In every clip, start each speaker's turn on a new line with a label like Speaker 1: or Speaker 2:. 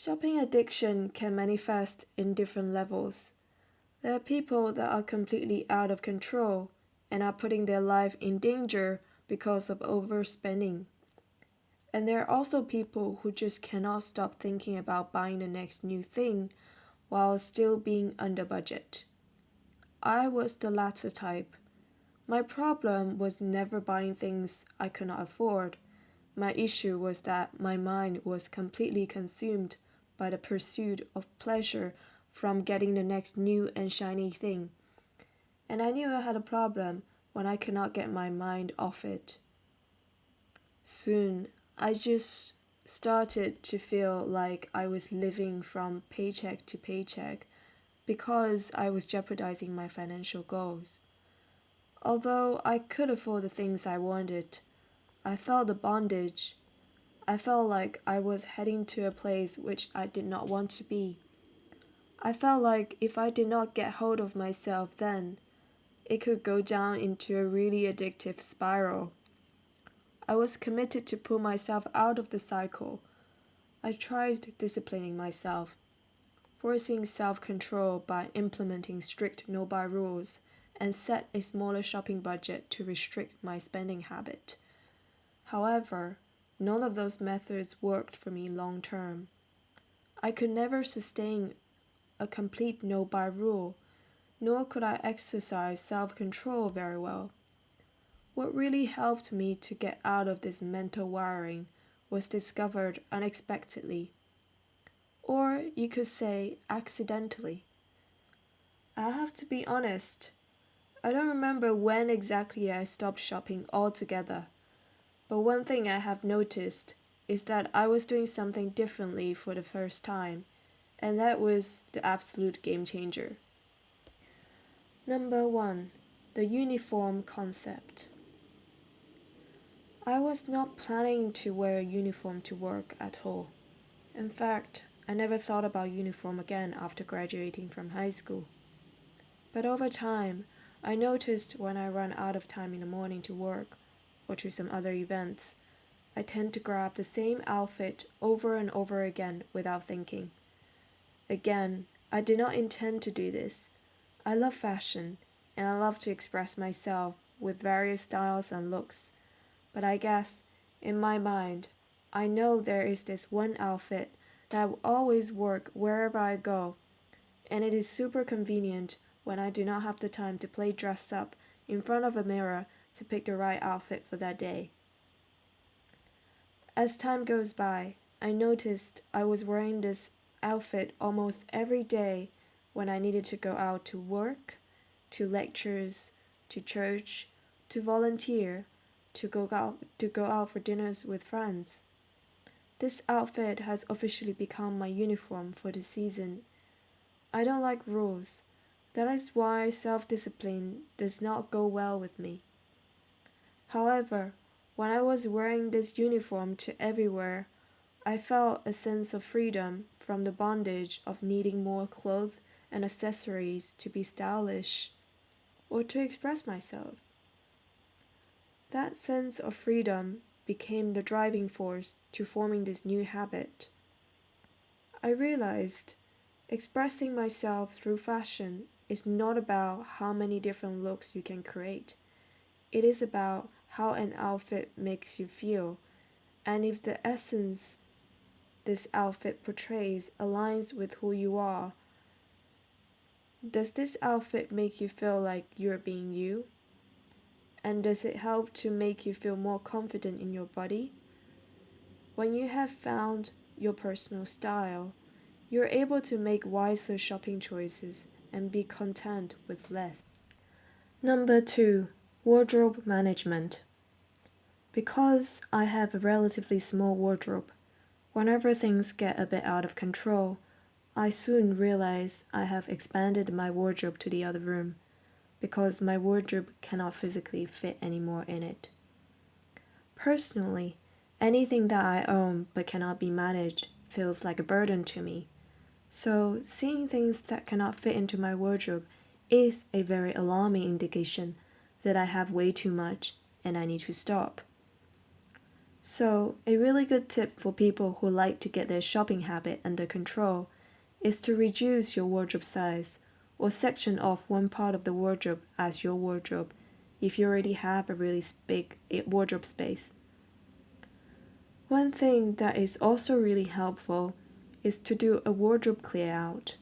Speaker 1: Shopping addiction can manifest in different levels. There are people that are completely out of control and are putting their life in danger because of overspending. And there are also people who just cannot stop thinking about buying the next new thing while still being under budget. I was the latter type. My problem was never buying things I could not afford. My issue was that my mind was completely consumed by the pursuit of pleasure from getting the next new and shiny thing. And I knew I had a problem when I could not get my mind off it. Soon, I just started to feel like I was living from paycheck to paycheck because I was jeopardizing my financial goals. Although I could afford the things I wanted, I felt the bondage. I felt like I was heading to a place which I did not want to be. I felt like if I did not get hold of myself then, it could go down into a really addictive spiral. I was committed to pull myself out of the cycle. I tried disciplining myself, forcing self-control by implementing strict no-buy rules and set a smaller shopping budget to restrict my spending habit. However, none of those methods worked for me long term. I could never sustain a complete no-buy rule, nor could I exercise self-control very well. What really helped me to get out of this mental wiring was discovered unexpectedly, or you could say accidentally. I have to be honest, I don't remember when exactly I stopped shopping altogether, but one thing I have noticed is that I was doing something differently for the first time, and that was the absolute game changer. Number 1. The uniform concept. I was not planning to wear a uniform to work at all. In fact, I never thought about uniform again after graduating from high school. But over time, I noticed when I run out of time in the morning to work or to some other events, I tend to grab the same outfit over and over again without thinking. Again, I did not intend to do this. I love fashion and I love to express myself with various styles and looks. But I guess, in my mind, I know there is this one outfit that will always work wherever I go, and it is super convenient when I do not have the time to play dress up in front of a mirror to pick the right outfit for that day. As time goes by, I noticed I was wearing this outfit almost every day when I needed to go out to work, to lectures, to church, to volunteer, to go out for dinners with friends. This outfit has officially become my uniform for the season. I don't like rules. That is why self-discipline does not go well with me. However, when I was wearing this uniform to everywhere, I felt a sense of freedom from the bondage of needing more clothes and accessories to be stylish or to express myself. That sense of freedom became the driving force to forming this new habit. I realized expressing myself through fashion is not about how many different looks you can create. It is about how an outfit makes you feel, and if the essence this outfit portrays aligns with who you are. Does this outfit make you feel like you're being you? And does it help to make you feel more confident in your body? When you have found your personal style, you're able to make wiser shopping choices and be content with less. Number 2. Wardrobe management. Because I have a relatively small wardrobe, whenever things get a bit out of control, I soon realize I have expanded my wardrobe to the other room, because my wardrobe cannot physically fit anymore in it. Personally, anything that I own but cannot be managed feels like a burden to me. So, seeing things that cannot fit into my wardrobe is a very alarming indication that I have way too much and I need to stop. So, a really good tip for people who like to get their shopping habit under control is to reduce your wardrobe size or section off one part of the wardrobe as your wardrobe if you already have a really big wardrobe space. One thing that is also really helpful is to do a wardrobe clear out.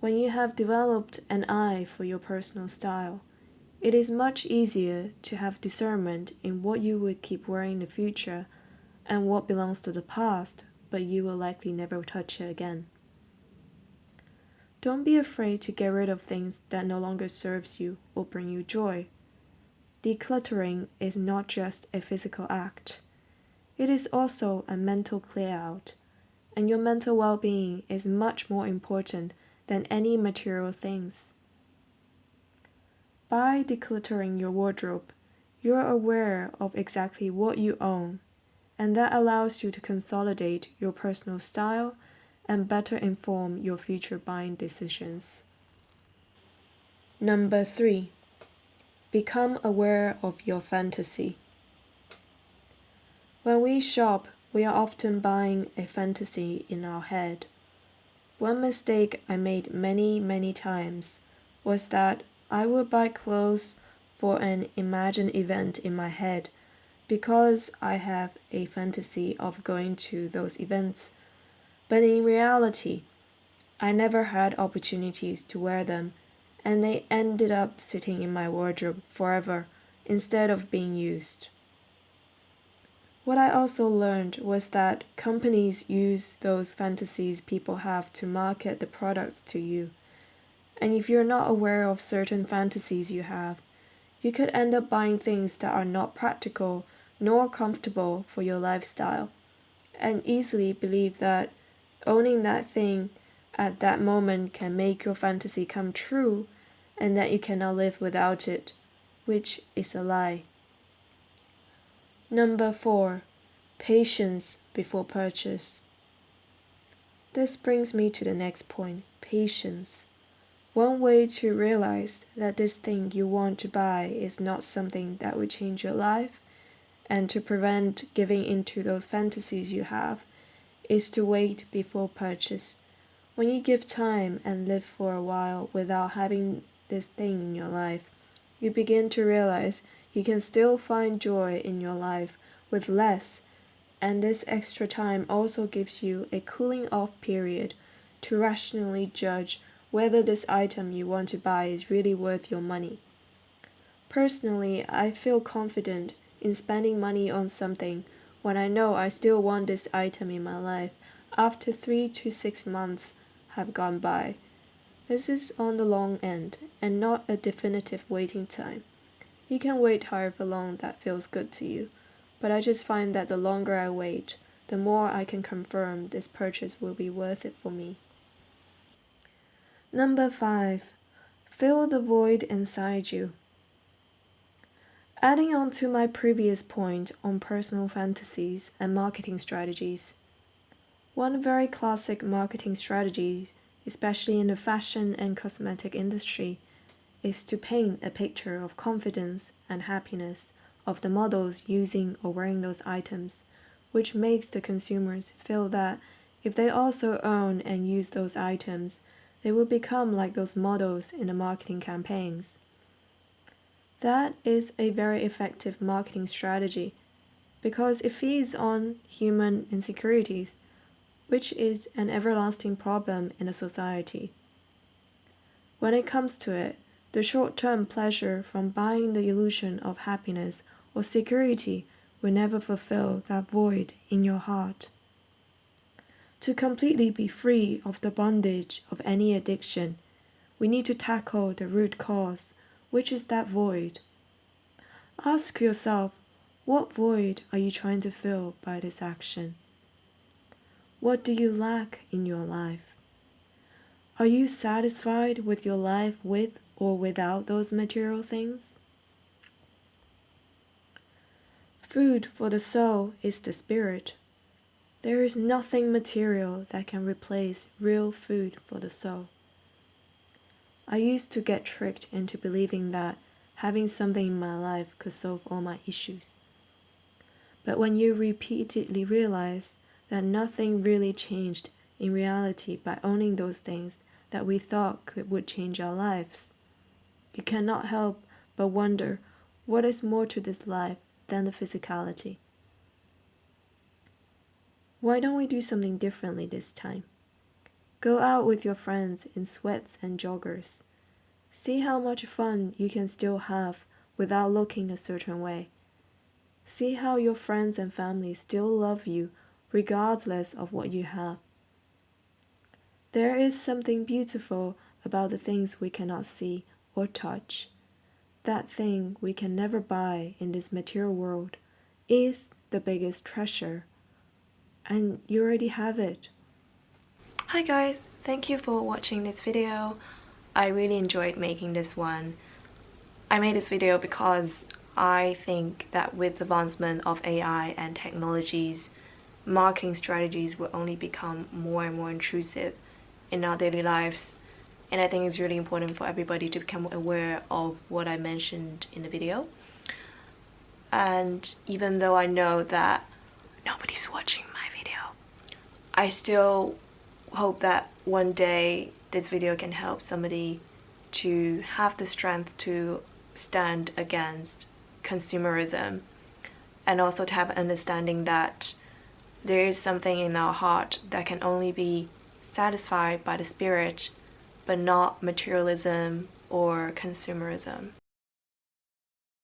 Speaker 1: When you have developed an eye for your personal style, it is much easier to have discernment in what you would keep wearing in the future and what belongs to the past, but you will likely never touch it again. Don't be afraid to get rid of things that no longer serves you or bring you joy. Decluttering is not just a physical act. It is also a mental clear out, and your mental well-being is much more important than any material things. By decluttering your wardrobe, you are aware of exactly what you own, and that allows you to consolidate your personal style and better inform your future buying decisions. Number 3. Become aware of your fantasy. When we shop, we are often buying a fantasy in our head. One mistake I made many times was that I would buy clothes for an imagined event in my head because I have a fantasy of going to those events. But in reality, I never had opportunities to wear them, and they ended up sitting in my wardrobe forever instead of being used. What I also learned was that companies use those fantasies people have to market the products to you. And if you're not aware of certain fantasies you have, you could end up buying things that are not practical nor comfortable for your lifestyle, and easily believe that owning that thing at that moment can make your fantasy come true and that you cannot live without it, which is a lie. Number 4. Patience before purchase. This brings me to the next point, patience. One way to realize that this thing you want to buy is not something that will change your life, and to prevent giving into those fantasies you have, is to wait before purchase. When you give time and live for a while without having this thing in your life, you begin to realize you can still find joy in your life with less, and this extra time also gives you a cooling off period to rationally judge whether this item you want to buy is really worth your money. Personally, I feel confident in spending money on something when I know I still want this item in my life after 3 to 6 months have gone by. This is on the long end and not a definitive waiting time. You can wait however long that feels good to you, but I just find that the longer I wait, the more I can confirm this purchase will be worth it for me. Number 5. Fill the void inside you. Adding on to my previous point on personal fantasies and marketing strategies, one very classic marketing strategy, especially in the fashion and cosmetic industry, is to paint a picture of confidence and happiness of the models using or wearing those items, which makes the consumers feel that if they also own and use those items, they will become like those models in the marketing campaigns. That is a very effective marketing strategy because it feeds on human insecurities, which is an everlasting problem in a society. When it comes to it, the short-term pleasure from buying the illusion of happiness or security will never fulfill that void in your heart. To completely be free of the bondage of any addiction, we need to tackle the root cause, which is that void. Ask yourself, what void are you trying to fill by this action? What do you lack in your life? Are you satisfied with your life with or without those material things? Food for the soul is the spirit. There is nothing material that can replace real food for the soul. I used to get tricked into believing that having something in my life could solve all my issues. But when you repeatedly realize that nothing really changed in reality by owning those things that we thought would change our lives, you cannot help but wonder what is more to this life than the physicality. Why don't we do something differently this time? Go out with your friends in sweats and joggers. See how much fun you can still have without looking a certain way. See how your friends and family still love you regardless of what you have. There is something beautiful about the things we cannot see or touch. That thing we can never buy in this material world is the biggest treasure. And you already have it. Hi guys, thank you for watching this video. I really enjoyed making this one. I made this video because I think that with the advancement of AI and technologies, marketing strategies will only become more and more intrusive in our daily lives. And I think it's really important for everybody to become aware of what I mentioned in the video. And even though I know that nobody's watching my video, I still hope that one day this video can help somebody to have the strength to stand against consumerism, and also to have an understanding that there is something in our heart that can only be satisfied by the spirit, but not materialism or consumerism.